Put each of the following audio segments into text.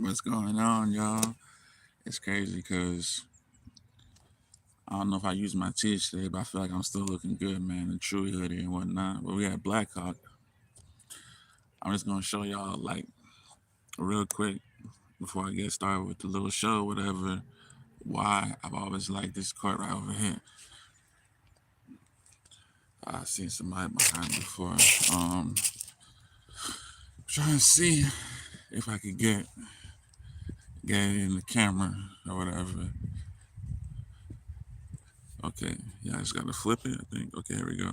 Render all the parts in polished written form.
What's going on, y'all? It's crazy because I don't know if I use my teeth today, but I feel like I'm still looking good, man. The true hoodie and whatnot. But we got Blackhawk. I'm just gonna show y'all like real quick before I get started with the little show, whatever. Why I've always liked this court right over here. I seen somebody behind me before. Trying to see if I could get it in the camera or whatever. Okay, yeah, I just gotta flip it. I think. Okay, here we go.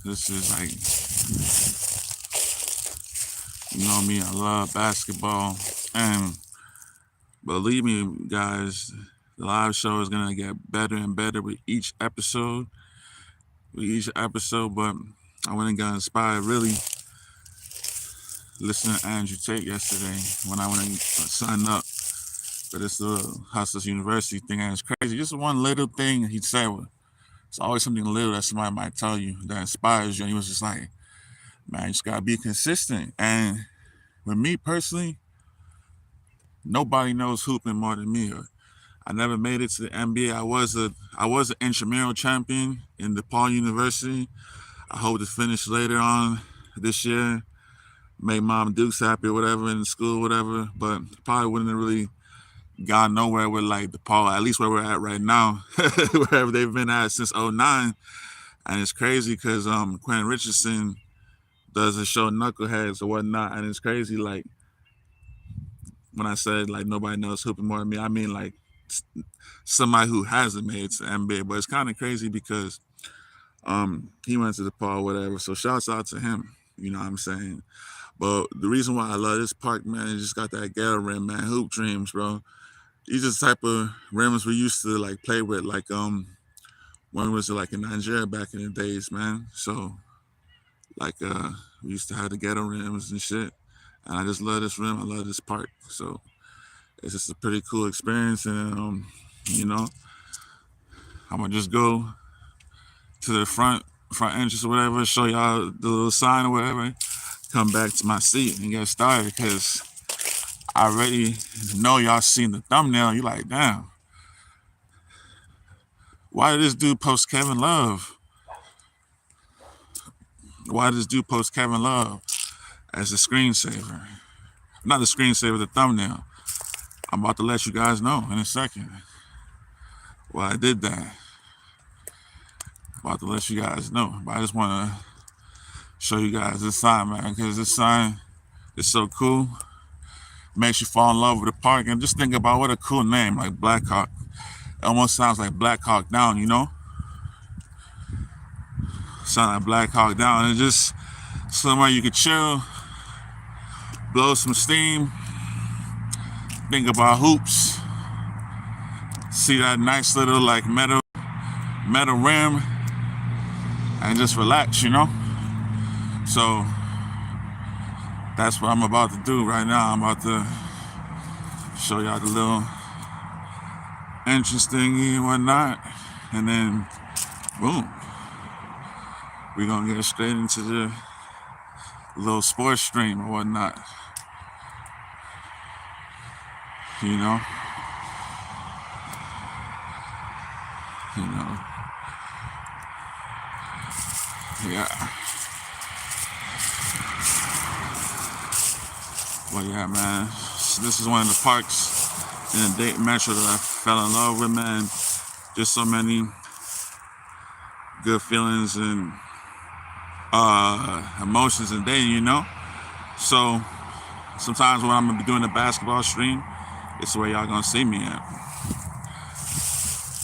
This is like, you know me, I love basketball. And believe me, guys, the live show is going to get better and better with each episode. But I went and got inspired really listening to Andrew Tate yesterday when I went and signed up for this little Hustlers University thing. And it's crazy. Just one little thing he said. It's always something little that somebody might tell you that inspires you. And he was just like, man, you just got to be consistent. And with me personally, nobody knows hooping more than me. I never made it to the NBA. I was an intramural champion in DePaul University. I hope to finish later on this year, make Mom Dukes happy or whatever in school, whatever. But probably wouldn't have really gone nowhere with like DePaul, at least where we're at right now, wherever they've been at since '09. And it's crazy because Quentin Richardson does a show Knuckleheads or whatnot, and it's crazy like when I said like nobody knows hooping more than me, I mean like somebody who hasn't made it to the NBA. But it's kind of crazy because he went to the DePaul, whatever. So shouts out to him. You know what I'm saying? But the reason why I love this park, man, it just got that ghetto rim, man. Hoop dreams, bro. These are the type of rims we used to like play with, like when was it like in Nigeria back in the days, man. So like we used to have the ghetto rims and shit. And I just love this rim. I love this park. So it's just a pretty cool experience. And you know, I'm gonna just go to the front entrance or whatever, show y'all the little sign or whatever, come back to my seat and get started because I already know y'all seen the thumbnail. You like, damn, why did this dude post Kevin Love? Why did this dude post Kevin Love as a screensaver? Not the screensaver, the thumbnail. I'm about to let you guys know in a second why I did that. About to let you guys know. But I just want to show you guys this sign, man, because this sign is so cool. Makes you fall in love with the park. And just think about what a cool name, like Blackhawk. It almost sounds like Black Hawk Down, you know? Sound like Black Hawk Down. It's just somewhere you could chill, blow some steam, think about hoops, see that nice little like metal rim, and just relax, you know? So that's what I'm about to do right now. I'm about to show y'all the little entrance thingy and whatnot, and then boom, we're gonna get straight into the little sports stream or whatnot. You know, yeah. Well, yeah, man. This is one of the parks in the Dayton Metro that I fell in love with, man. Just so many good feelings and emotions in Dayton, you know? So sometimes when I'm gonna be doing the basketball stream, it's where y'all gonna see me at.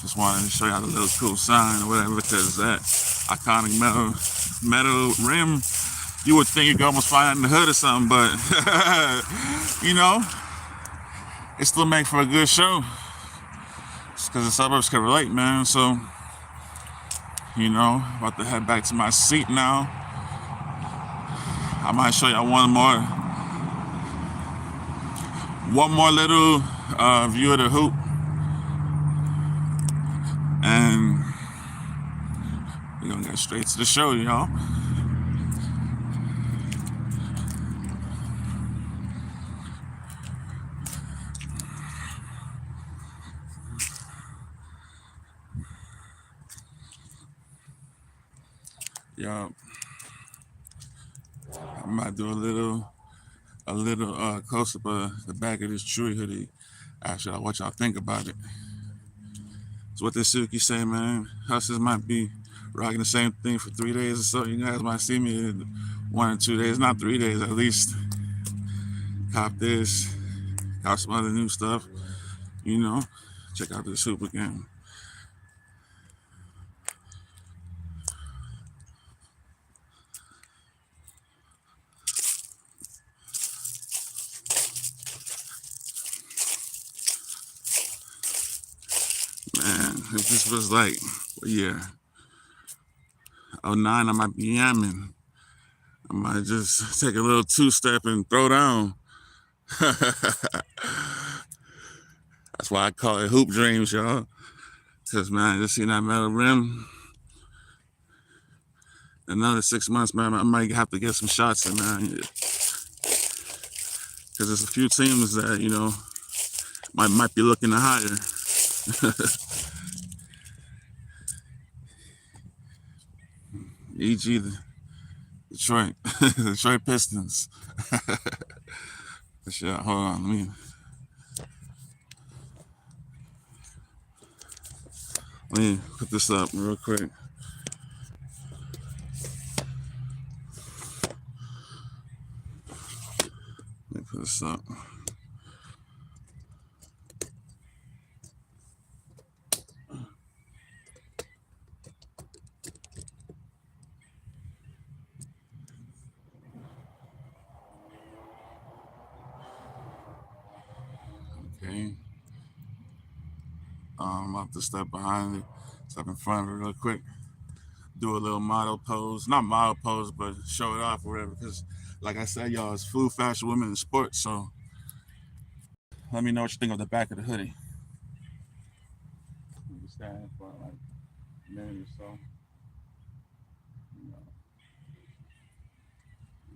Just wanted to show y'all the little cool sign or whatever, because that iconic metal rim, you would think you could almost find it in the hood or something, but you know, it still make for a good show. It's because the suburbs can relate, man. So, you know, about to head back to my seat now. I might show y'all one more little view of the hoop, and we're gonna get straight to the show, y'all. Yeah, I might do a little close up the back of this Chewy hoodie. Actually, what y'all think about it. So what this Suki say, man. Hustlers might be rocking the same thing for 3 days or so. You guys might see me in 1 or 2 days, not 3 days at least. Cop this, cop some other new stuff. You know, check out this hoop again. Man, if this was like, well, yeah, '09, I might be yamming. I might just take a little two-step and throw down. That's why I call it hoop dreams, y'all. Cause man, just seeing that metal rim, another 6 months, man, I might have to get some shots in, man. Cause there's a few teams that might be looking to hire. E.g. the Detroit, Detroit Pistons. Hold on, let me put this up real quick. Let me put this up. Okay. I'm about to step behind it, step in front of it real quick, do a little model pose. Not model pose, but show it off or whatever. Because, like I said, y'all, it's food, fashion, women, and sports. So let me know what you think of the back of the hoodie. You stand for like a minute or so. You know,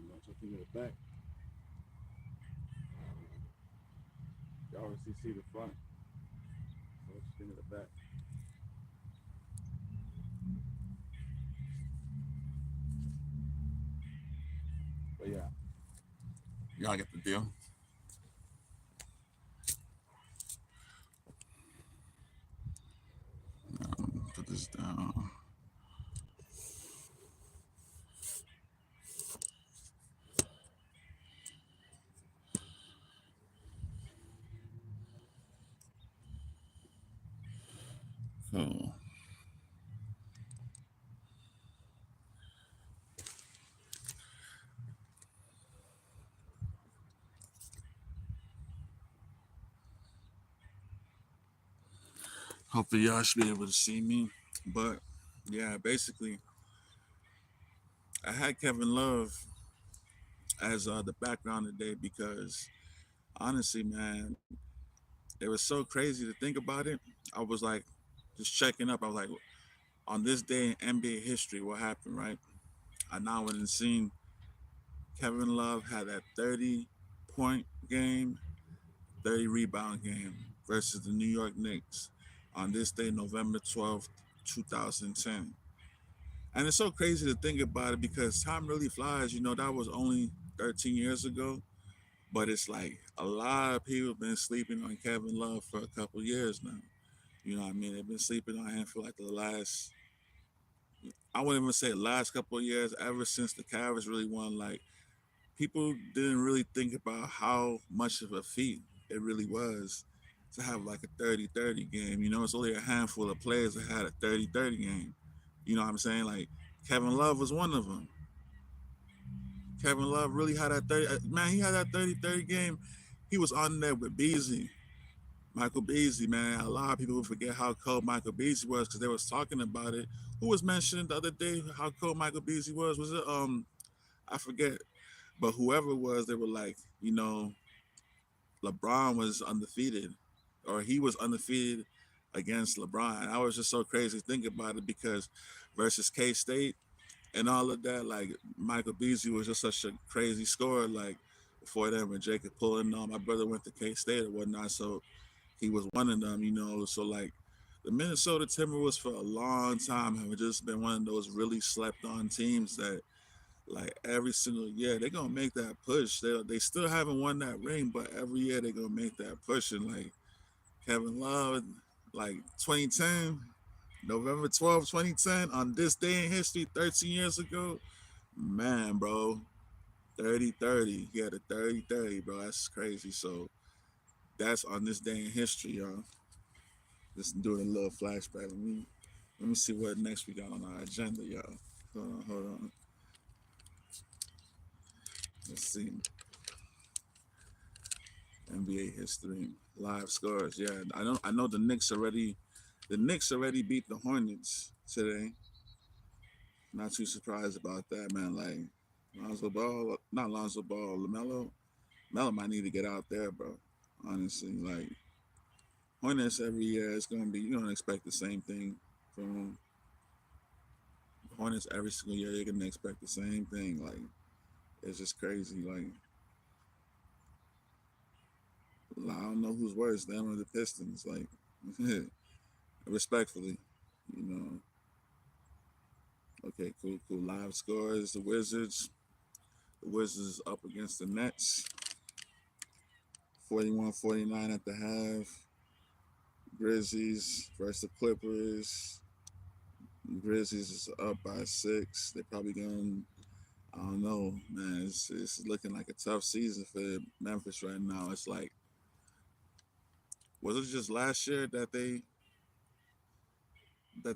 what you think of the back. You obviously see the front. So what you think of the back? But yeah, y'all get the deal. Put this down. Cool. Hopefully y'all should be able to see me. But yeah, basically, I had Kevin Love as the background today because honestly, man, it was so crazy to think about it. I was like, just checking up. I was like, on this day in NBA history, what happened, right? I now went and seen Kevin Love had that 30-point game, 30 rebound game versus the New York Knicks on this day, November 12th, 2010. And it's so crazy to think about it because time really flies. That was only 13 years ago. But it's like a lot of people have been sleeping on Kevin Love for a couple years now. You know what I mean? They've been sleeping on him for like the last, I wouldn't even say last couple of years, ever since the Cavs really won. Like, people didn't really think about how much of a feat it really was to have like a 30-30 game. It's only a handful of players that had a 30-30 game. You know what I'm saying? Like, Kevin Love was one of them. Kevin Love really had that 30. Man, he had that 30-30 game. He was on there with Beasley. Michael Beasley, man. A lot of people forget how cold Michael Beasley was because they was talking about it. Who was mentioning the other day how cold Michael Beasley was? Was it I forget. But whoever it was, they were like, LeBron was undefeated. Or he was undefeated against LeBron. I was just so crazy to think about it because versus K State and all of that, like Michael Beasley was just such a crazy scorer. Like before that, when Jacob pulling on, my brother went to K State and whatnot, so he was one of them. So like The Minnesota Timberwolves for a long time have just been one of those really slept on teams that like every single year they're gonna make that push. They still haven't won that ring, but every year they're gonna make that push. And like Kevin Love, like 2010, November 12th, 2010, on this day in history, 13 years ago, man, bro, 30-30. He had a 30-30, bro. That's crazy. So that's on this day in history, y'all. Just doing a little flashback. Let me see what next we got on our agenda, y'all. Hold on. Let's see. NBA history, live scores. Yeah, I know the Knicks already beat the Hornets today. Not too surprised about that, man. Like Lonzo Ball, not Lonzo Ball, Lamelo might need to get out there, bro. Honestly, like Hornets every year, it's gonna be, you don't expect the same thing from Hornets every single year. You're gonna expect the same thing. Like it's just crazy. Like I don't know who's worse, them or the Pistons. Like respectfully, you know. Okay, cool, cool. Live scores. The Wizards. The Wizards up against the Nets. 41-49 at the half. Grizzlies versus the Clippers. Grizzlies is up by 6. They're probably going. I don't know, man. It's looking like a tough season for Memphis right now. It's like, was it just last year that they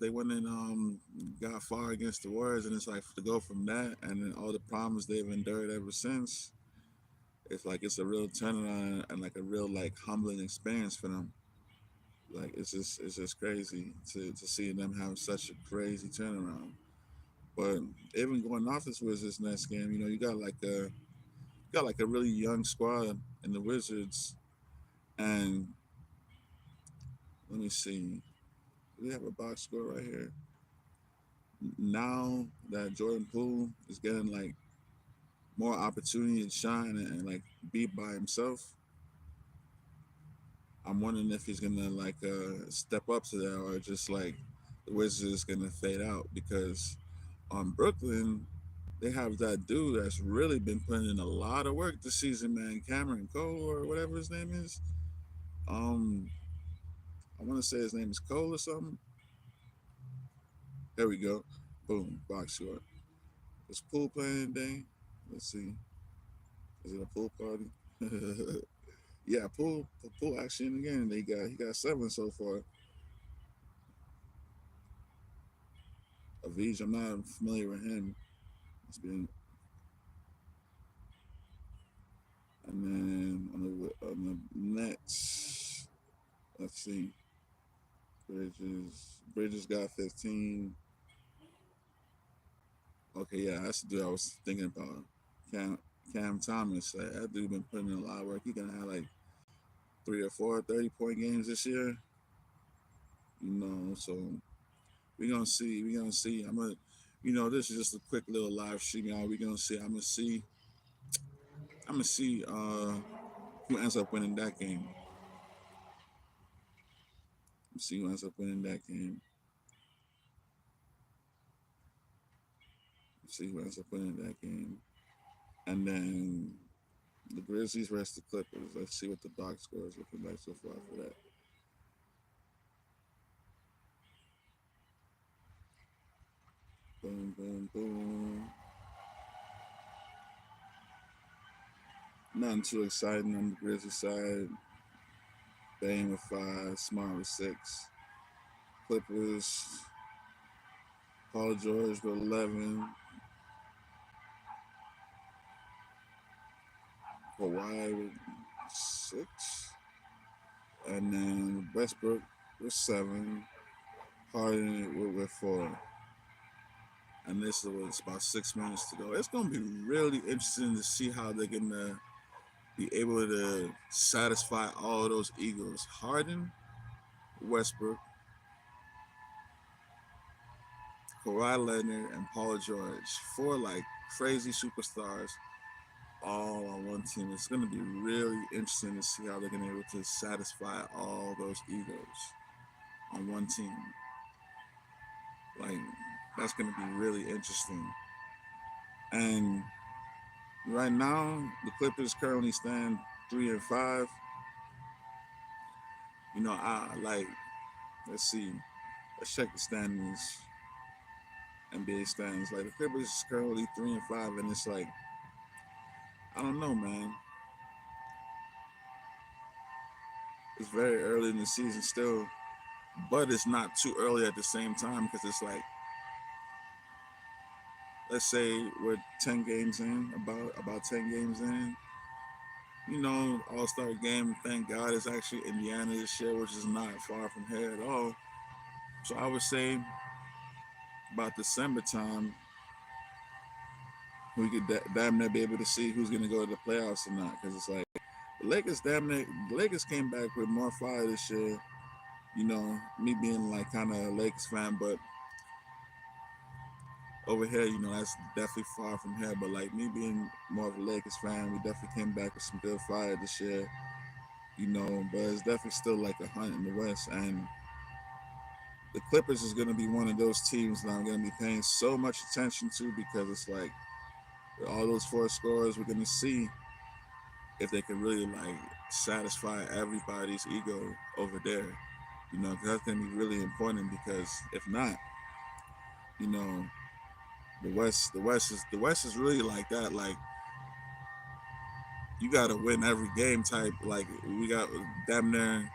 went and got far against the Warriors, and it's like to go from that and then all the problems they've endured ever since. It's like it's a real turnaround and like a real like humbling experience for them. Like it's just crazy to see them have such a crazy turnaround. But even going off this Wizards next game, you know, you got like a really young squad in the Wizards, and let me see, we have a box score right here. Now that Jordan Poole is getting like more opportunity to shine and like be by himself, I'm wondering if he's gonna like step up to that or just like the Wizards is gonna fade out because on Brooklyn they have that dude that's really been putting in a lot of work this season, man. Cameron Cole or whatever his name is. Um, I want to say his name is Cole or something. There we go. Boom, box score. Is Poole playing today? Let's see. Is it a pool party? Yeah, Poole actually in the game. He got 7 so far. Avij, I'm not familiar with him. It's been, and then on the Nets, let's see. Bridges got 15. Okay, yeah, that's the dude I was thinking about. Cam Cam Thomas. That dude been putting in a lot of work. He gonna have like 3 or 4 30-point games this year. You know, so we're gonna see. We're gonna see. This is just a quick little live stream, y'all. We're gonna see. I'm gonna see who ends up winning that game. See who ends up winning that game. See who ends up winning that game. And then the Grizzlies versus the Clippers. Let's see what the box score is looking like so far for that. Boom, boom, boom. Nothing too exciting on the Grizzlies side. Bane with 5, Smart with 6. Clippers, Paul George with 11. Kawhi with 6. And then Westbrook with 7. Harden with 4. And this was about 6 minutes to go. It's going to be really interesting to see how they're going to be able to satisfy all those egos. Harden, Westbrook, Kawhi Leonard, and Paul George. 4 like crazy superstars all on one team. It's going to be really interesting to see how they're going to be able to satisfy all those egos. on one team. Like that's gonna be really interesting. And right now, the Clippers currently stand 3-5. I like. Let's see. Let's check the standings. NBA standings. Like the Clippers is currently 3-5, and it's like I don't know, man. It's very early in the season still, but it's not too early at the same time because it's like, let's say we're 10 games in, about 10 games in. All Star game. Thank God it's actually Indiana this year, which is not far from here at all. So I would say about December time, we could damn near be able to see who's going to go to the playoffs or not. Because it's like the Lakers came back with more fire this year. Me being like kind of a Lakers fan, but over here, that's definitely far from here. But like me being more of a Lakers fan, we definitely came back with some good fire this year. But it's definitely still like a hunt in the West. And the Clippers is going to be one of those teams that I'm going to be paying so much attention to because it's like with all those four scorers, we're going to see if they can really like satisfy everybody's ego over there. Cause that's going to be really important because if not, you know, the West is really like that. Like you got to win every game type. Like we got damn near.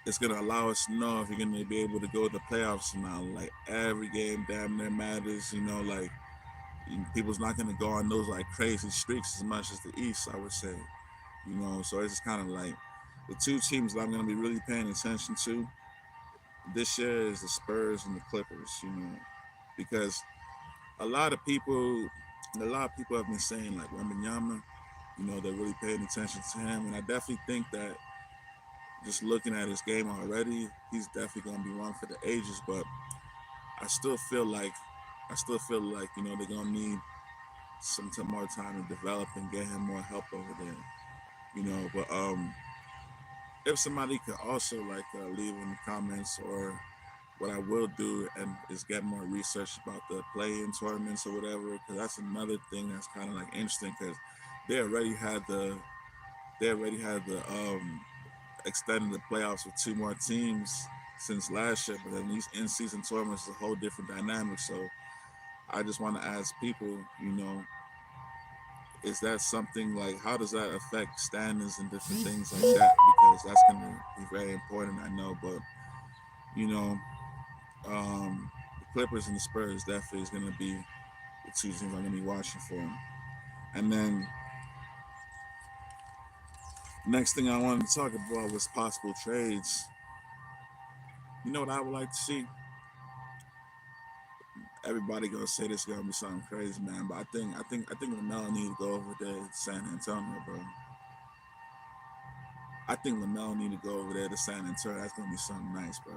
It's gonna allow us to know if you're gonna be able to go to the playoffs or not. Like every game damn near matters. Like people's not gonna go on those like crazy streaks as much as the East. I would say. So it's just kind of like the two teams that I'm gonna be really paying attention to this year is the Spurs and the Clippers. Because a lot of people, a lot of people have been saying like Wembanyama. They're really paying attention to him, and I definitely think that just looking at his game already, he's definitely going to be one for the ages. But I still feel like, they're going to need some more time to develop and get him more help over there. But if somebody could also like leave in the comments, or what I will do and is get more research about the play-in tournaments or whatever, because that's another thing that's kind of like interesting because they already had the extending the playoffs with two more teams since last year, but then these in-season tournaments is a whole different dynamic. So I just want to ask people, is that something like how does that affect standings and different things like that? Because that's going to be very important, I know. But you know, the Clippers and the Spurs definitely is going to be the two teams I'm going to be watching for. And then next thing I wanted to talk about was possible trades. You know what I would like to see? Everybody gonna say this is gonna be something crazy, man. But I think Lamelo need to go over there to San Antonio, bro. I think Lamelo need to go over there to San Antonio. That's gonna be something nice, bro.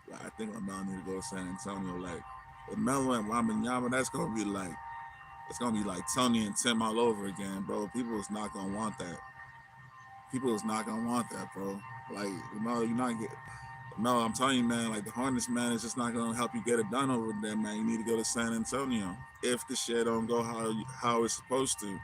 Like, I think Lamelo need to go to San Antonio. Like Lamelo and Wembanyama, it's gonna be like Tony and Tim all over again, bro. People is not gonna want that. People is not gonna want that, bro. Like you're not get. No, I'm telling you, man. Like the Hornets, man, is just not gonna help you get it done over there, man. You need to go to San Antonio if the shit don't go how it's supposed to,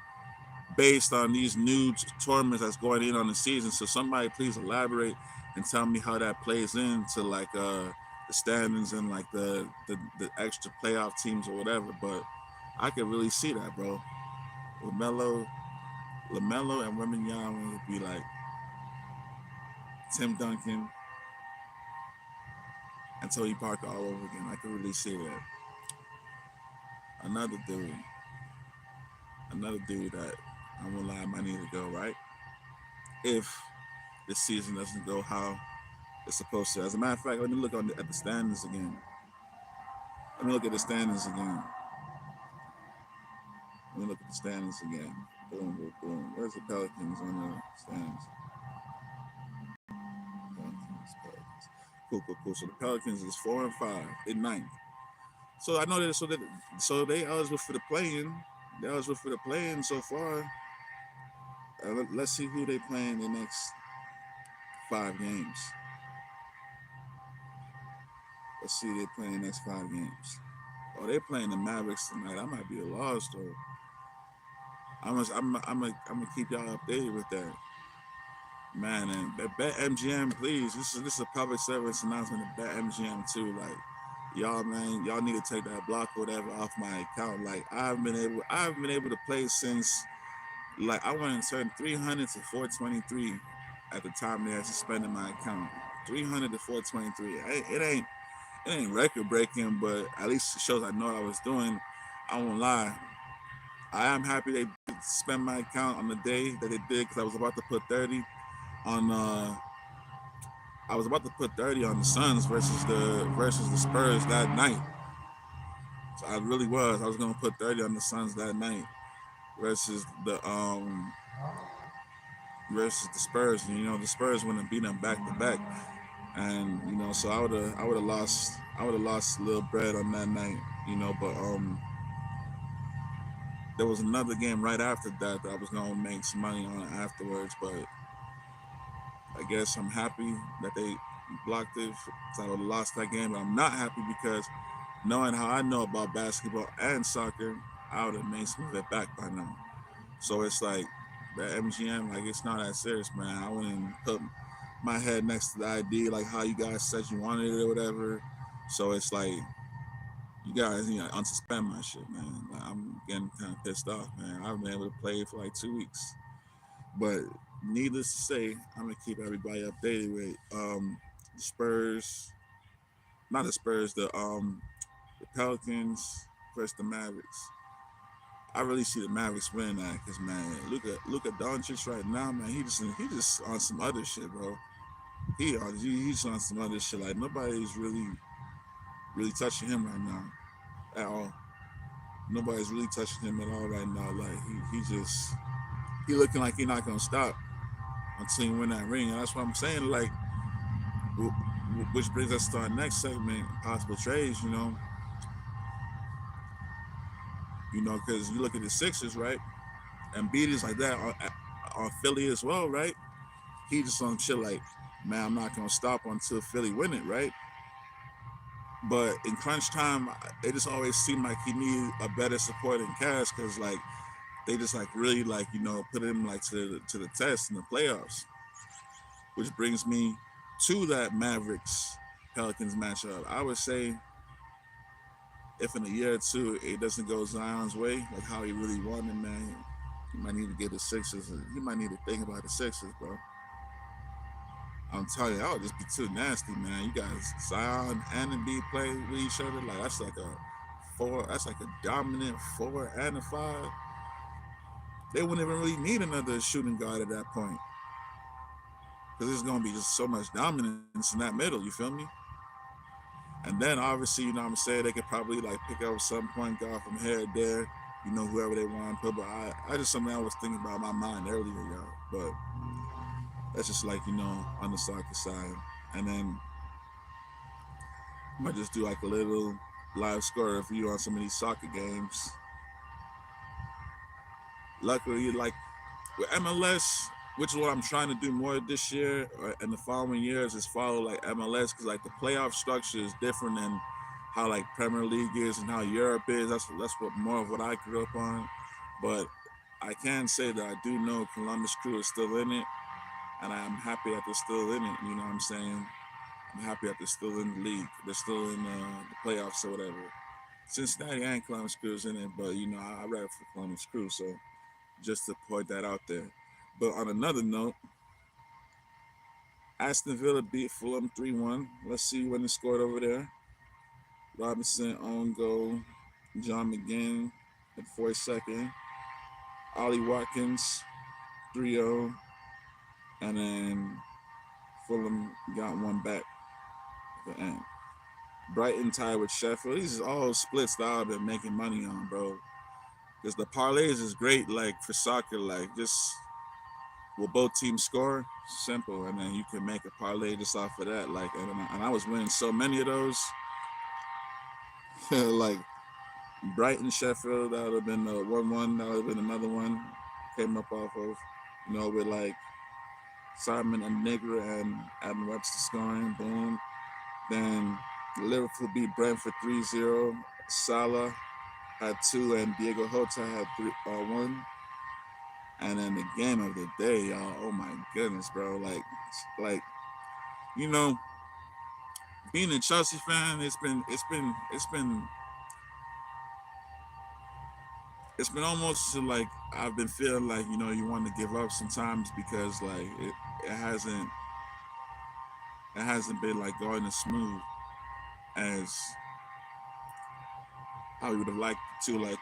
based on these new tournaments that's going in on the season. So somebody please elaborate and tell me how that plays into like the standings and like the extra playoff teams or whatever. But I could really see that, bro. Lamelo, Lamelo and Wembanyama would be like Tim Duncan and Tony Parker all over again. I could really see that. Another dude, that I'm gonna lie, might need to go, right? If this season doesn't go how it's supposed to. As a matter of fact, let me look at the standings again. Let me look at the standings again. Let me look at the standings again. Boom, boom, boom. Where's the Pelicans on the standings? Pelicans. Cool, cool, cool. So the Pelicans is 4-5 in ninth. So I know that. So they eligible for the play-in. They eligible for the play-in so far. Let's see who they play in the next 5 games. Let's see, they're playing the next 5 games. Oh, they're playing the Mavericks tonight. I might be a loss though. I'm gonna keep y'all updated with that, man. And bet MGM, please. This is a public service announcement to bet MGM too. Like, y'all, man, y'all need to take that block or whatever off my account. Like, I've been able to play since, like, I went and turned 300 to 423 at the time they had suspended my account. 300 to 423. It ain't record breaking, but at least it shows I know what I was doing. I won't lie. I am happy they spent my account on the day that they did because I was about to put 30 on. I was about to put 30 on the Suns versus the Spurs that night. So I really was. I was gonna put 30 on the Suns that night versus the Spurs. And, the Spurs wouldn't have beat them back to back, and so I would have lost a little bread on that night. But there was another game right after that I was gonna make some money on afterwards, but I guess I'm happy that they blocked it. So I would have lost that game, but I'm not happy because knowing how I know about basketball and soccer, I would have made some of it back by now. So it's like that MGM, like it's not that serious, man. I wouldn't put my head next to the ID like how you guys said you wanted it or whatever. So it's like you guys, unsuspend my shit, man. Like, I'm getting kind of pissed off, man. I've been able to play for like 2 weeks. But needless to say, I'm gonna keep everybody updated with the Spurs, not the Spurs, the Pelicans versus the Mavericks. I really see the Mavericks winning that because, man, look at Doncic right now, man. He just on some other shit, bro. He's on some other shit. Like nobody's really touching him right now at all. Nobody's really touching him at all right now. Like he looking like he's not gonna stop until he win that ring. And that's what I'm saying. Like, which brings us to our next segment, possible trades. Because you look at the Sixers, right? And beat is like that on Philly as well, right? He just on shit like, man, I'm not gonna stop until Philly win it, right? But in crunch time, it just always seemed like he needed a better supporting cast because like they just like really like put him like to the test in the playoffs, which brings me to that Mavericks Pelicans matchup. I would say if in a year or two it doesn't go Zion's way, like how he really wanted, man, he might need to get the Sixers. He might need to think about the Sixers, bro. I'm telling you, that would just be too nasty, man. You guys, Zion and Embiid play with each other. Like that's like a four. That's like a dominant 4 and a 5. They wouldn't even really need another shooting guard at that point because there's gonna be just so much dominance in that middle. You feel me? And then obviously, what I'm saying, they could probably like pick up some point guard from here or there. Whoever they want to put. But I just something I was thinking about in my mind earlier, y'all. But that's just like on the soccer side. And then I might just do like a little live score review on some of these soccer games. Luckily, like with MLS, which is what I'm trying to do more this year and the following years, is follow like MLS because like the playoff structure is different than how like Premier League is and how Europe is. That's what more of what I grew up on. But I can say that I do know Columbus Crew is still in it, and I'm happy that they're still in it. You know what I'm saying? I'm happy that they're still in the league. They're still in the playoffs or whatever. Cincinnati and Columbus Crew is in it, but I rap for Columbus Crew, so just to point that out there. But on another note, Aston Villa beat Fulham 3-1. Let's see when it scored over there. Robinson own goal. John McGinn at 42nd. Ollie Watkins 3-0. And then Fulham got one back at the end. Brighton tied with Sheffield. These are all splits that I've been making money on, bro. Because the parlays is great, like for soccer, like just will both teams score? Simple, and then you can make a parlay just off of that. Like, and I was winning so many of those. Like Brighton, Sheffield, that would have been the 1-1. That would have been another one. Came up off of, with like Simon and Nigra and Adam Webster scoring. Boom. Then Liverpool beat Brentford 3-0. Salah had two, and Diego Jota had one. And then the game of the day, y'all. Oh my goodness, bro! Like you know, being a Chelsea fan, it's been almost to like I've been feeling like you want to give up sometimes because like it hasn't it hasn't been like going as smooth as I would have liked to. Like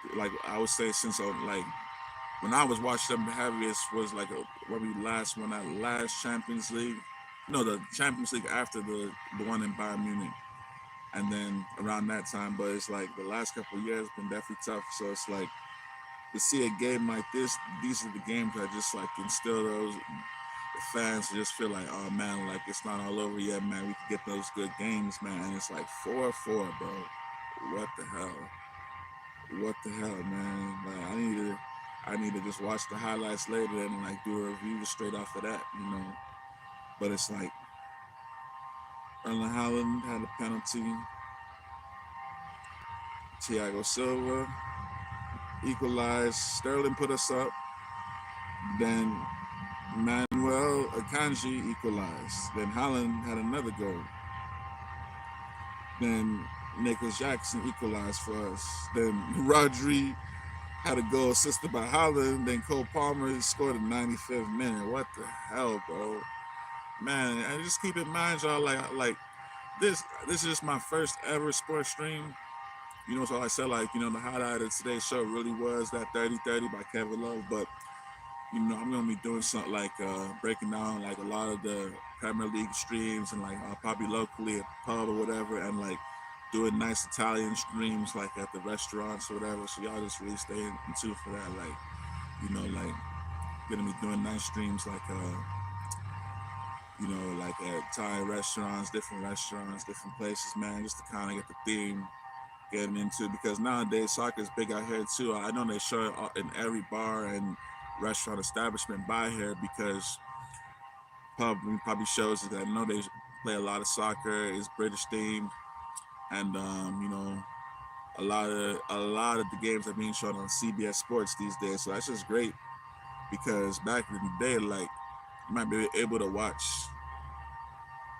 I would say since like when I was watching them, the heaviest was like when we last won that last Champions League. No, the Champions League after the one in Bayern Munich, and then around that time. But it's like the last couple of years been definitely tough. So it's like to see a game like this. These are the games that just like instill those the fans to just feel like, oh man, like it's not all over yet, man. We can get those good games, man. And it's like 4-4, bro. What the hell? What the hell, man? Like I need to just watch the highlights later and like do a review straight off of that. But it's like Erling Haaland had a penalty. Thiago Silva equalized. Sterling put us up. Then Manuel Akanji equalized. Then Haaland had another goal. Then Nicholas Jackson equalized for us. Then Rodri had a goal assisted by Haaland. Then Cole Palmer scored in the 95th minute. What the hell, bro? Man, and just keep in mind, y'all, like this is my first ever sports stream. So I said like, the highlight of today's show really was that 30-30 by Kevin Love, but I'm gonna be doing something like breaking down like a lot of the Premier League streams and like probably locally at pub or whatever, and like doing nice Italian streams like at the restaurants or whatever. So y'all just really stay in tune for that. Like like gonna be doing nice streams like like at Thai restaurants, different places, man, just to kind of get the theme getting into because nowadays soccer is big out here too. I know they show it in every bar and restaurant establishment by here because probably shows that I know they play a lot of soccer. It's British themed, and a lot of the games are being shown on CBS Sports these days. So that's just great because back in the day, like you might be able to watch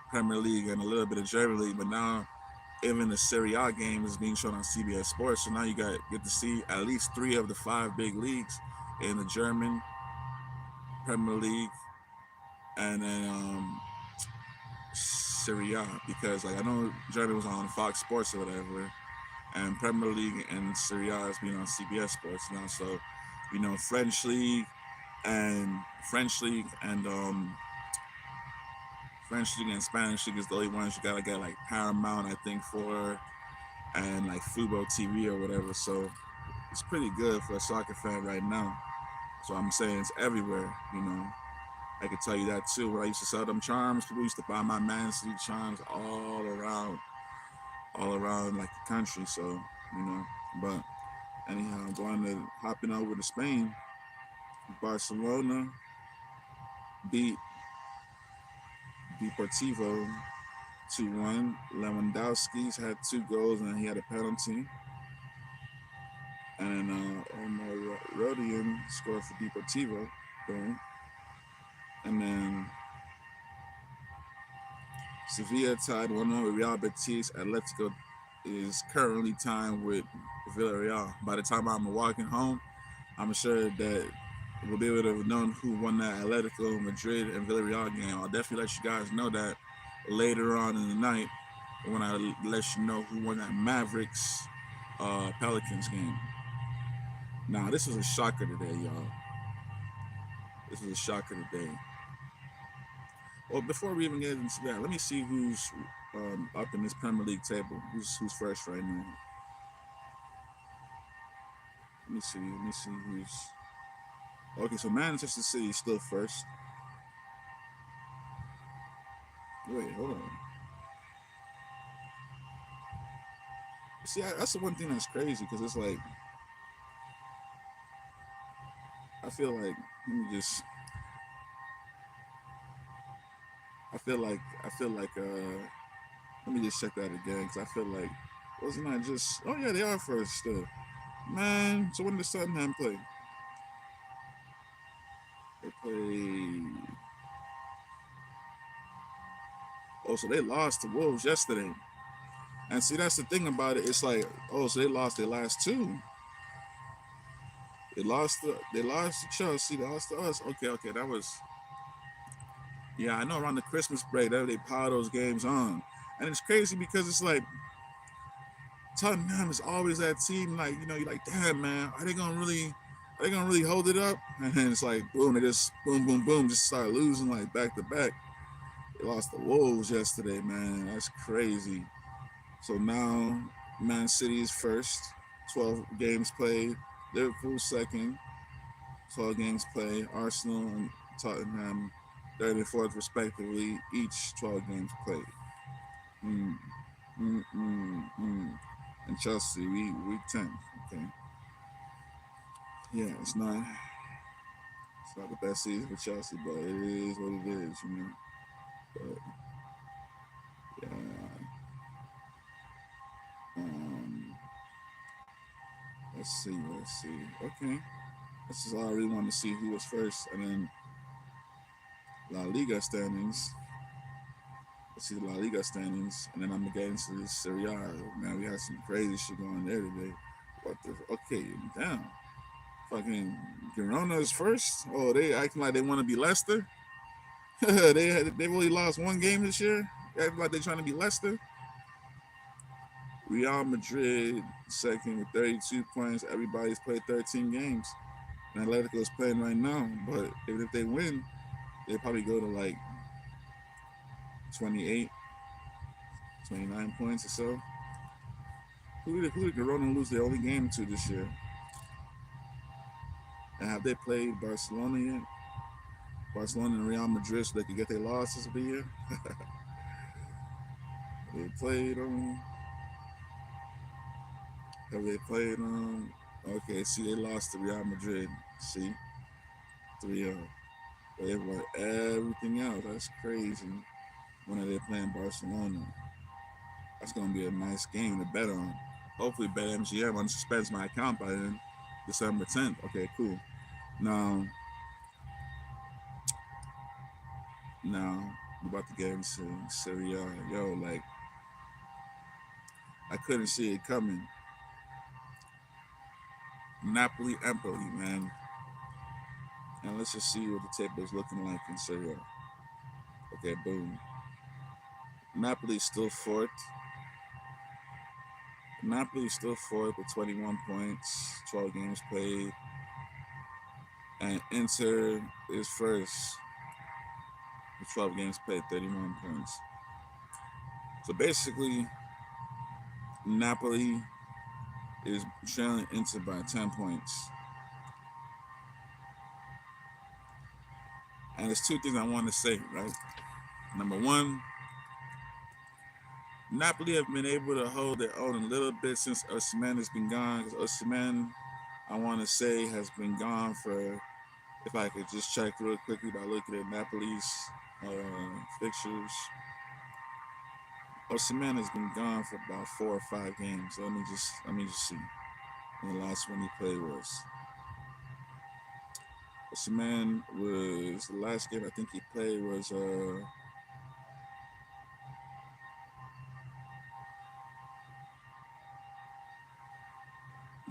Premier League and a little bit of German League, but now even the Serie A game is being shown on CBS Sports. So now you get to see at least three of the five big leagues in the German Premier League, and then Serie A because like I know Germany was on Fox Sports or whatever, and Premier League and Serie A is being on CBS Sports now. So French League and French League and French League and Spanish League is the only ones you gotta get like Paramount I think for, and like Fubo TV or whatever. So it's pretty good for a soccer fan right now. So I'm saying it's everywhere. I could tell you that too. When I used to sell them charms, people used to buy my Man City charms all around like the country. So, but anyhow, going to hopping over to Spain. Barcelona beat Deportivo 2-1. Lewandowski's had two goals and he had a penalty. And Omar Rodion scored for Deportivo. Boom. And then Sevilla tied 1-1 with Real Betis. Atletico is currently tied with Villarreal. By the time I'm walking home, I'm sure that we'll be able to have known who won that Atletico Madrid and Villarreal game. I'll definitely let you guys know that later on in the night when I let you know who won that Mavericks Pelicans game. Now, this was a shocker today, y'all. This is a shocker today. Well, before we even get into that, let me see who's up in this Premier League table. Who's first right now? Let me see. Who's okay. So Manchester City is still first. Wait, hold on. See, that's the one thing that's crazy because it's like I feel like let me just. I feel like Let me just check that again because I feel like wasn't that just? Oh yeah, they are first still. Man, so when did Tottenham play? They play. Oh, so they lost to Wolves yesterday. And see, that's the thing about it. It's like, oh, so they lost their last two. They lost to Chelsea. They lost to us. Okay, okay, that was. Yeah, I know. Around the Christmas break, they pile those games on, and it's crazy because it's like Tottenham is always that team. Like you're like, damn man, are they gonna really hold it up? And then it's like, boom, they just boom, boom, boom, just start losing like back to back. They lost the Wolves yesterday, man. That's crazy. So now Man City is first, 12 games played. Liverpool second, 12 games played. Arsenal and Tottenham third and fourth respectively, each 12 games played. Mm, mm. And Chelsea, we 10. Okay. Yeah, it's not the best season for Chelsea, but it is what it is. But yeah, um, let's see. Okay, this is all I really want to see who was first, and then La Liga standings. Let's see the La Liga standings, and then I'm gonna get into the Serie A. Man, we had some crazy shit going there today. What the? Okay, damn. Fucking Girona is first. Oh, they acting like they want to be Leicester. They've only lost one game this year. They act like they're trying to be Leicester. Real Madrid second with 32 points. Everybody's played 13 games. And Atletico is playing right now, but if they win, they probably go to like 28, 29 points or so. Who did Girona lose their only game to this year? And have they played Barcelona yet? Barcelona and Real Madrid so they could get their losses of the year? They played have they played okay, see they lost to Real Madrid. See? 3-0. But they won everything else. That's crazy. When are they playing Barcelona? That's gonna be a nice game to bet on. Hopefully BetMGM unsuspends my account by then. December 10th. Okay, cool. Now I'm about to get into Serie A. Yo, like I couldn't see it coming. Napoli, Empoli, man. And let's just see what the table is looking like in Serie A. Okay, boom. Napoli's still fourth. Napoli's still fourth with 21 points, 12 games played. And Inter is first with 12 games played, 31 points. So basically, Napoli is trailing Inter by 10 points. And there's two things I want to say, right? Number one, Napoli have been able to hold their own a little bit since Osimhen has been gone. Because Osimhen, I want to say, has been gone for, if I could just check real quickly by looking at Napoli's fixtures. Osimhen has been gone for about 4 or 5 games. So let me just see. And the last one he played was. Osimhen was the last game I think he played was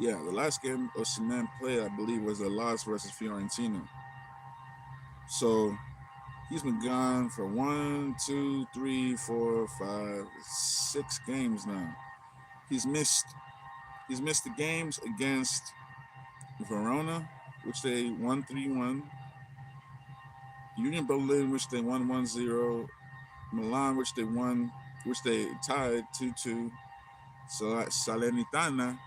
yeah, the last game Osimhen played I believe was the loss versus Fiorentina. So he's been gone for 6 games now. He's missed the games against Verona, which they won 3-1. Union Berlin, which they won 1-0. Milan, which they tied 2-2. Salernitana,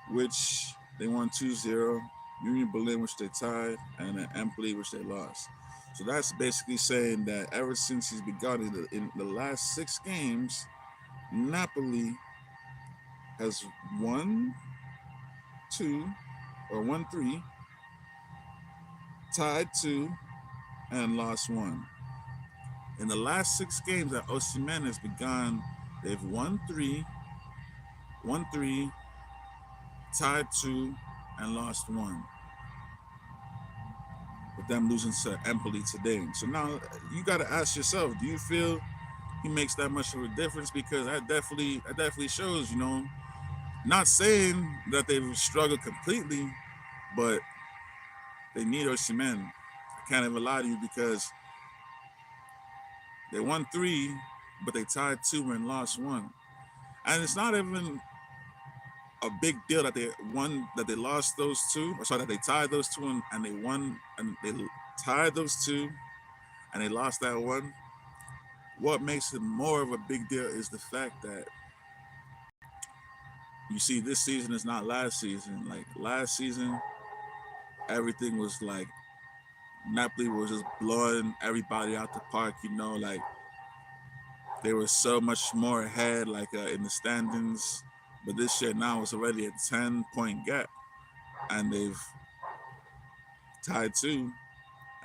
which they won 2-0. Union Berlin, which they tied, and then Empoli, which they lost. So that's basically saying that ever since he's begun in the last 6 games, Napoli has won 2 or won 3, tied 2, and lost 1. In the last 6 games that Osimhen has begun They've won three, tied two, and lost one. With them losing to Empoli today. So now you got to ask yourself: do you feel he makes that much of a difference? Because that definitely shows. Not saying that they've struggled completely, but they need Osimhen. I can't even lie to you because they won three, but they tied two and lost one. And it's not even a big deal that they won, that they lost those two, or sorry, that they tied those two and they won, and they tied those two and they lost that one. What makes it more of a big deal is the fact that you see this season is not last season. Like last season, everything was like Napoli was just blowing everybody out the park. Like they were so much more ahead, like in the standings. But this year now it's already a 10-point gap, and they've tied two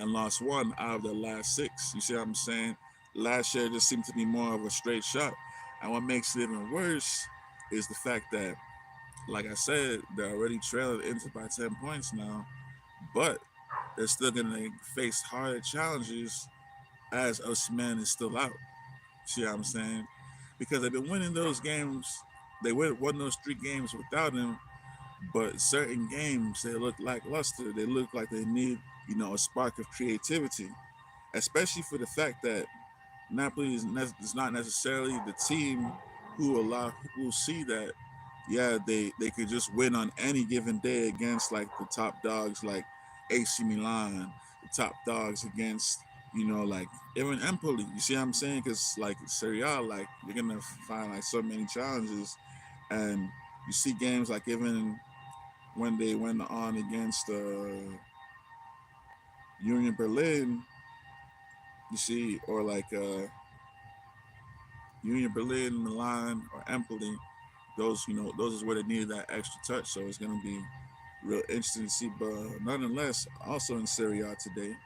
and lost one out of the last six. You see what I'm saying? Last year just seemed to be more of a straight shot. And what makes it even worse is the fact that, like I said, they're already trailing Inter by 10 points now, but they're still going to face harder challenges as Osimhen is still out. See what I'm saying? Because they've been winning those games. They won those three games without him, but certain games they look lackluster. They look like they need, a spark of creativity, especially for the fact that Napoli is not necessarily the team who will see that, yeah, they could just win on any given day against like the top dogs like AC Milan, the top dogs against, like even Empoli. You see what I'm saying? Because like Serie A, like you're gonna find like so many challenges, and you see games like even when they went on against Union Berlin, you see, or like Union Berlin, Milan, or Empoli, those is where they needed that extra touch. So it's gonna be real interesting to see. But nonetheless, also in Serie A today,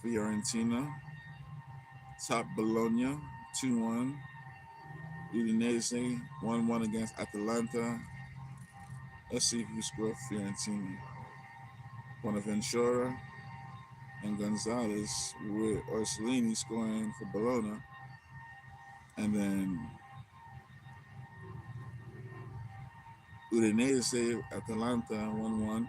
Fiorentina top Bologna 2-1. Udinese 1-1 against Atalanta. Let's see who scored for Fiorentina. Bonaventura and Gonzalez with Orsolini scoring for Bologna. And then Udinese Atalanta 1-1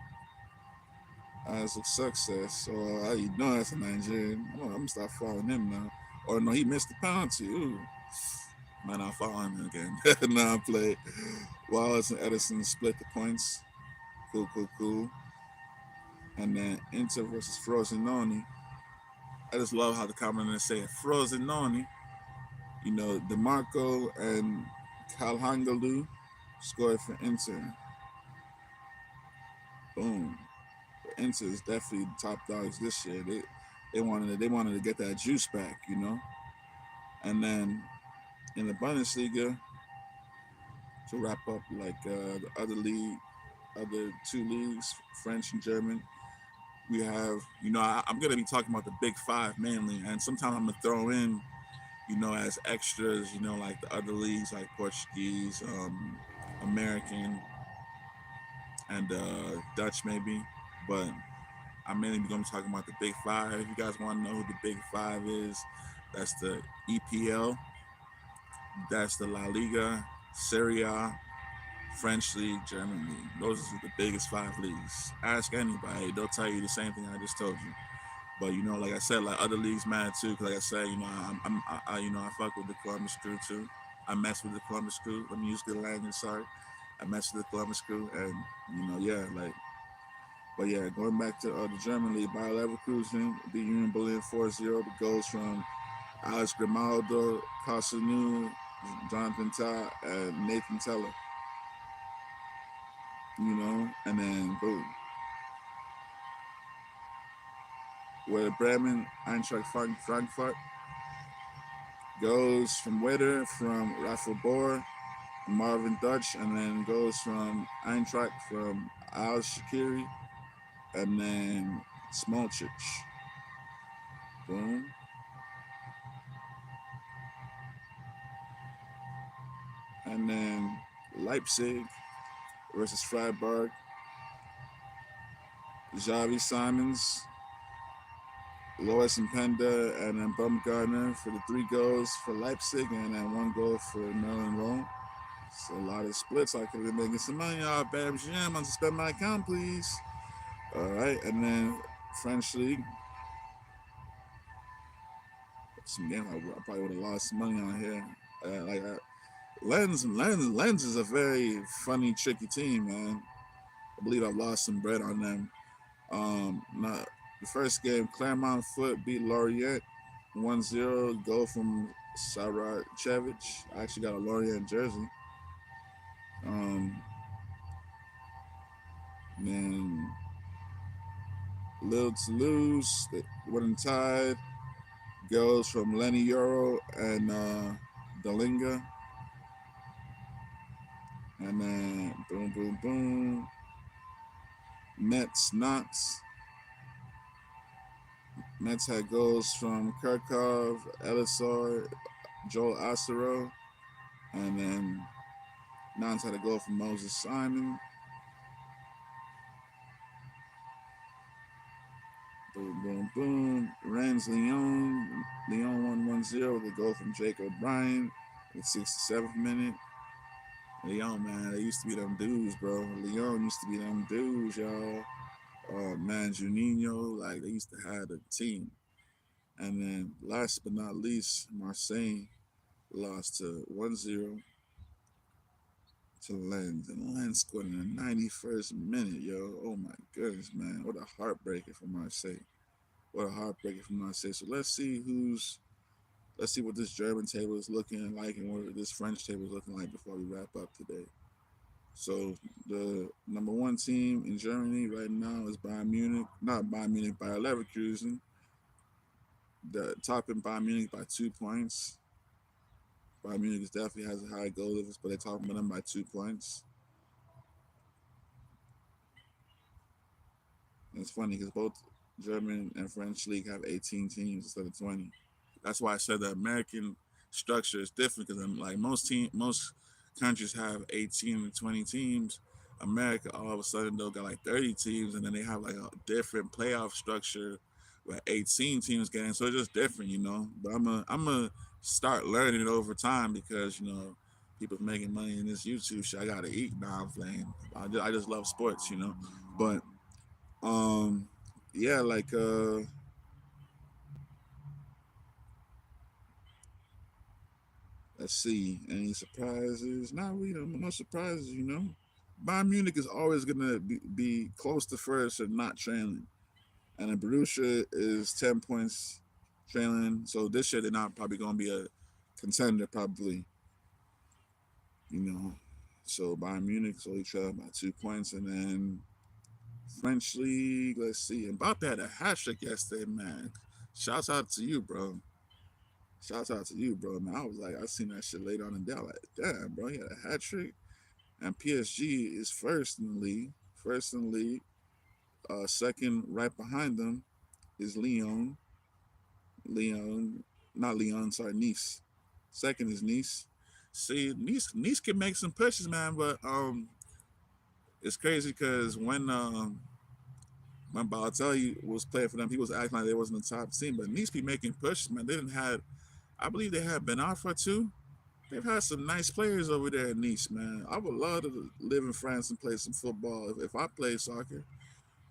as a success. So you know that's a Nigerian. I'm gonna start following him now. Or no, he missed the penalty. Ooh. Might not follow him again. Nah, I play. Wallace and Edison split the points. Cool, cool, cool. And then Inter versus Frosinone. I just love how the commenters say it. Frosinone. DeMarco and Calhangalu scored for Inter. Boom. Inter is definitely the top dogs this year. They wanted to get that juice back. And then in the Bundesliga, to wrap up like the other two leagues, French and German, we have, I'm gonna be talking about the big five mainly, and sometimes I'm gonna throw in, as extras, like the other leagues like Portuguese, American, and Dutch maybe, but I'm mainly going to be talking about the Big Five. If you guys want to know who the Big Five is, that's the EPL, that's the La Liga, Serie A, French League, German League. Those are the biggest five leagues. Ask anybody; they'll tell you the same thing I just told you. But like I said, like other leagues matter too. Cause like I said, I fuck with the Columbus Crew too. I mess with the Columbus Crew. Let me use good language. Sorry, I mess with the Columbus Crew, and yeah, like. But yeah, going back to the German league, Bayer Leverkusen beat Union Berlin 4-0. The goals from Alex Grimaldo, Cosanu, Jonathan Tah, and Nathan Teller. And then boom. Where Bremen, Eintracht Frankfurt goes from Wetter, from Rafa Bohr, Marvin Dutch, and then goes from Eintracht from Al Shakiri, and then Smolcic. Boom. and then Leipzig versus Freiburg. Javi Simons, Lois and Penda, and then Bumgarner for the 3 goals for Leipzig, and then 1 goal for Maryland Rome. So a lot of splits. I could be making some money off Bam Jam. I'll spend my account, please. All right, and then French League. Some game I probably would have lost some money on here. Lens is a very funny, tricky team, man. I believe I lost some bread on them. Not the first game, Claremont Foot beat Lorient 1-0. Goal from Sarachevich. I actually got a Lorient jersey. Then Lille Toulouse, they wouldn't tied. Goals from Lenny Euro and Dalinga. And then boom, boom, boom. Mets, Knox. Mets had goals from Kirkov, Elisor, Joel Acero. And then Nance had a goal from Moses Simon. Boom, boom, boom. Rennes, Lyon. Lyon won 1-0 with a goal from Jake O'Brien in the 67th minute. Lyon, man, they used to be them dudes, bro. Lyon used to be them dudes, y'all. Man, Juninho, like, they used to have a team. And then, last but not least, Marseille lost to 1-0 to Lens. And Lens scored in the 91st minute, yo. Oh, my goodness, man. What a heartbreaker for Marseille. What a heartbreaker for Marseille. So let's see what this German table is looking like and what this French table is looking like before we wrap up today. So the number 1 team in Germany right now is Bayern Munich, not Bayern Munich, Bayer Leverkusen. The top in Bayern Munich by 2 points. Bayern Munich definitely has a high goal difference, but they're talking about them by 2 points. And it's funny because both German and French league have 18 teams instead of 20. That's why I said the American structure is different because like most countries have 18 to 20 teams. America all of a sudden though got like 30 teams, and then they have like a different playoff structure where 18 teams get in. So it's just different, you know. But I'm a start learning it over time because people making money in this YouTube shit. I gotta eat now. I'm playing. I just love sports, you know. But yeah, like let's see. Any surprises? Not really. No surprises, you know. Bayern Munich is always gonna be close to first or not trailing, and then Borussia is 10 points trailing. So this year they're not probably gonna be a contender, probably. You know. So Bayern Munich is only trailing by 2 points, and then French league. Let's see. Mbappe had a hat trick yesterday, man. Shouts out to you, bro. Shouts out to you, bro. Man, I was like, I seen that shit later on in the day. I was like, damn, bro, he had a hat trick. And PSG is first in the league. First in the league. Second, right behind them, is Lyon. Lyon, not Lyon, sorry, Nice. Second is Nice. See, Nice can make some pushes, man, but it's crazy because when Balotelli was playing for them, he was acting like they wasn't the top team. But Nice be making pushes, man. They didn't have, I believe they had Ben Arfa too. They've had some nice players over there in Nice, man. I would love to live in France and play some football if I play soccer.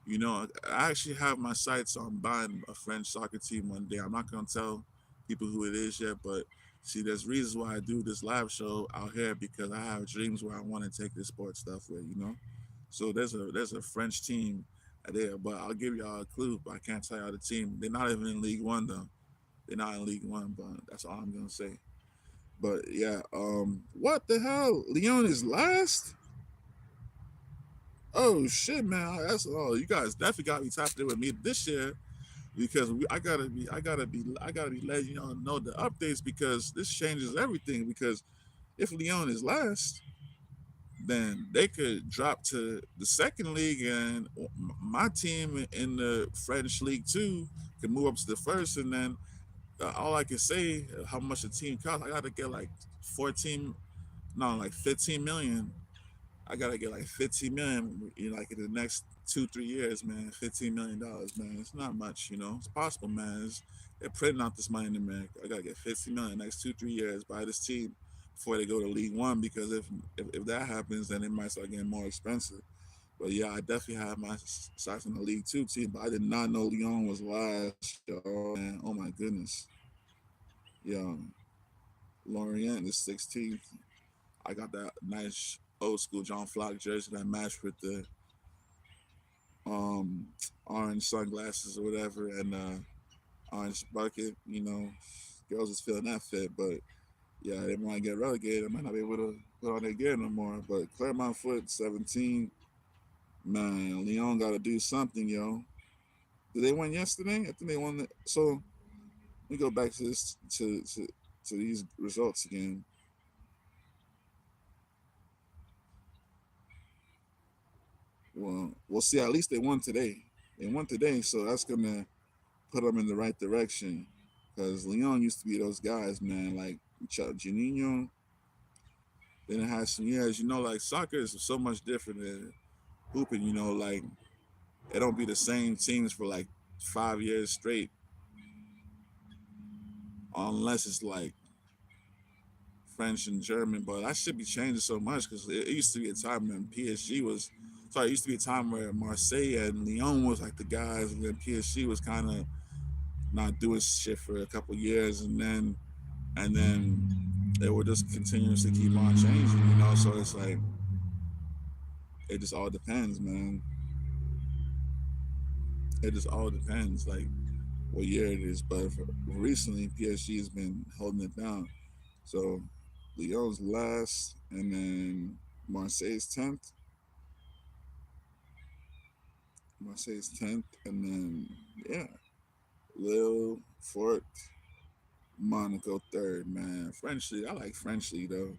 You know, I actually have my sights on buying a French soccer team one day. I'm not gonna tell people who it is yet, but see, there's reasons why I do this live show out here because I have dreams where I want to take this sports stuff with, you know. So there's a French team there, but I'll give y'all a clue. But I can't tell y'all the team. They're not even in League One though. They're not in League One, but that's all I'm gonna say. But yeah, what the hell? Leon is last? Oh shit, man! That's you guys definitely got me tapped in with me this year because I gotta be letting y'all know the updates because this changes everything. Because if Leon is last, then they could drop to the second league, and my team in the French league too can move up to the first, and then all I can say how much the team costs. I got to get like 14 No, like 15 million. I gotta get like 15 million, like in the next 2 3 years, man. $15 million, man. It's not much, It's possible, man. They're printing out this money in America. I gotta get 15 million next 2 3 years, buy this team before they go to League One, because if that happens, then it might start getting more expensive. But yeah, I definitely have my sights on the League Two team, but I did not know Lyon was last, yo, man. Oh my goodness, yo, Lorient is 16th. I got that nice old school John Flock jersey that matched with the um orange sunglasses or whatever, and orange bucket. Girls is feeling that fit, but yeah, they might get relegated. I might not be able to put on their gear no more. But Claremont Foot 17, man, Lyon got to do something, yo. Did they win yesterday? I think they won. So let me go back to this to these results again. Well, we'll see. At least they won today. They won today, so that's gonna put them in the right direction. Because Leon used to be those guys, man. Like Juninho, then it has some years. Like soccer is so much different than hooping. Like it don't be the same teams for like 5 years straight, unless it's like French and German. But that should be changing so much, because it used to be a time when PSG was. Sorry, it used to be a time where Marseille and Lyon was like the guys, and then PSG was kind of not doing shit for a couple years, and then it would just continuously keep on changing. So it's like it just all depends, man. It just all depends, like what year it is. But recently, PSG has been holding it down. So Lyon's last, and then Marseille's 10th. Marseille's 10th, and then yeah, Lille fourth, Monaco third. Man, French League. I like French League though.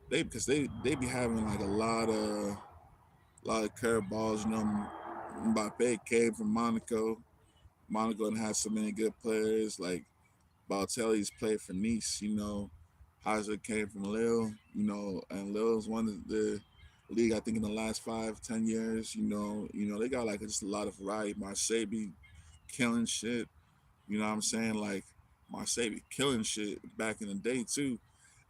Because they be having like a lot of curveballs. Mbappe came from Monaco. Monaco and has so many good players. Like Balotelli's played for Nice. Hazard came from Lille. And Lille's won the league, I think, in the last 5 10 years. They got like just a lot of variety. Marseille be killing shit. You know what I'm saying? Like Marseille be killing shit back in the day too,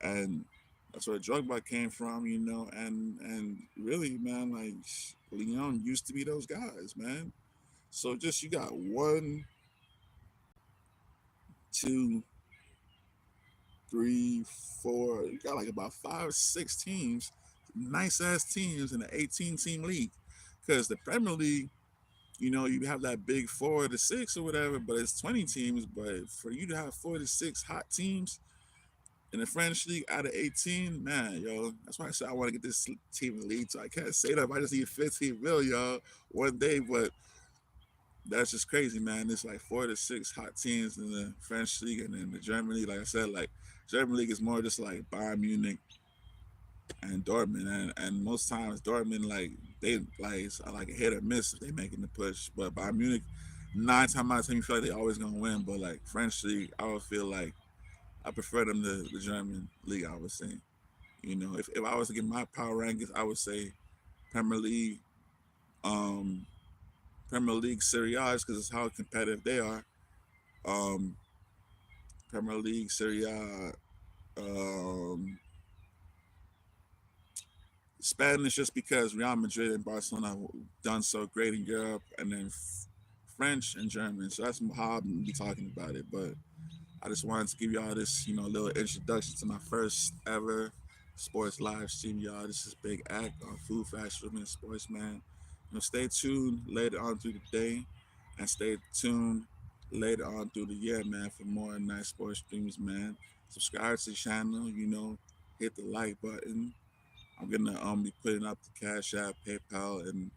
and that's where Drogba came from. And really, man, like Lyon used to be those guys, man. So just you got one, two, three, four. You got like about 5 6 teams, nice ass teams in the 18 team league. Because the Premier League, you have that big 4 to 6 or whatever, but it's 20 teams. But for you to have 4 to 6 hot teams in the French league out of 18, man, yo, that's why I said I want to get this team in the league. So I can't say that. I just need 15 mil, y'all, one day. But that's just crazy, man. It's like 4 to 6 hot teams in the French league, and then the German league. Like I said, like German league is more just like Bayern Munich and Dortmund, and most times Dortmund, like they like it's like a hit or miss if they making the push. But Bayern Munich, 9 times out of 10, you feel like they always gonna win. But like French league, I would feel like I prefer them to the German league. I would say, if I was to get my power rankings, I would say Premier League, um, Premier League Serie A, because it's how competitive they are. Um, Premier League Serie A, um, Spanish, just because Real Madrid and Barcelona have done so great in Europe, and then French and German. So that's how I'm be talking about it. But I just wanted to give y'all this, little introduction to my first ever sports live stream, y'all. This is Big Act on Food, Fast Food, and Sports, man. Stay tuned later on through the day, and stay tuned later on through the year, man, for more nice sports streams, man. Subscribe to the channel, hit the like button. I'm gonna be putting up the Cash App, PayPal, and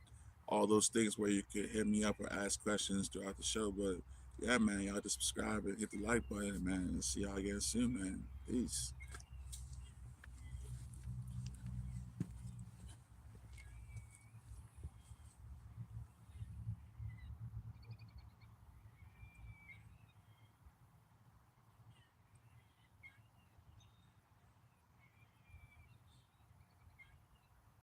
all those things where you could hit me up or ask questions throughout the show. But yeah, man, y'all just subscribe and hit the like button, man. And see y'all again soon, man. Peace.